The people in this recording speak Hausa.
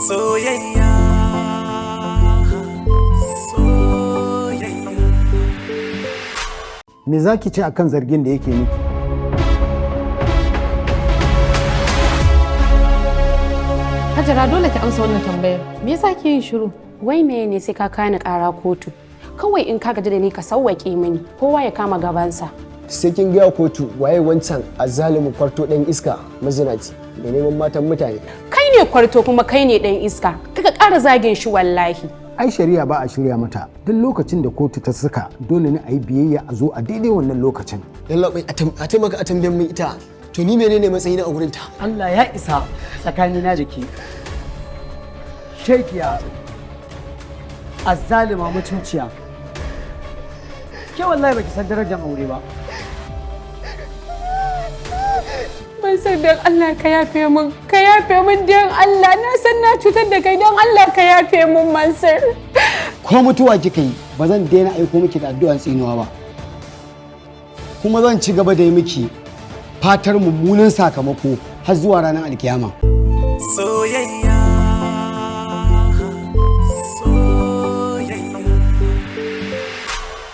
Soyayya, soyayya. Me za ki ce akan zargin da yake miki? Hajara dole ki amsa wannan tambayar. Me yasa ki yin shiru? Wai me ne sai ka kani ƙara kotu? Kawai in ka gaji da ni ka sauwaƙe mini, kowa ya kama gabansa. Sai kin gaya kotu waye wancan azzalumin kwarto ɗan iska mazinaci da neman matan mutane. Kai ne kwarto kuma kai ne ɗan iska. Kaka ƙara zagin shi wallahi. Ai shari'a ba a shirya mata. Duk lokacin da kotu ta saka dole ne a yi biyayya a zo a daidai wannan lokacin. Yalla bai a taimaka a tambayan min ita. To ni menene matsayina a gurin ta? Allah ya isa tsakanina da ke. Shekiya azzalima mutunciya. Ke wallahi baki san darajar aure ba. Ban san dan Allah ka yafe min. Ka yafe min dan Allah. Na san na cutar da kai dan Allah ka yafe min Mansur. Ko mutuwa kika yi ba zan daina aiko miki da addu'an tsinuwa ba. Kuma zan ci gaba da yi miki fatar mummunan sakamako har zuwa ranar alkiyama. Soyayya.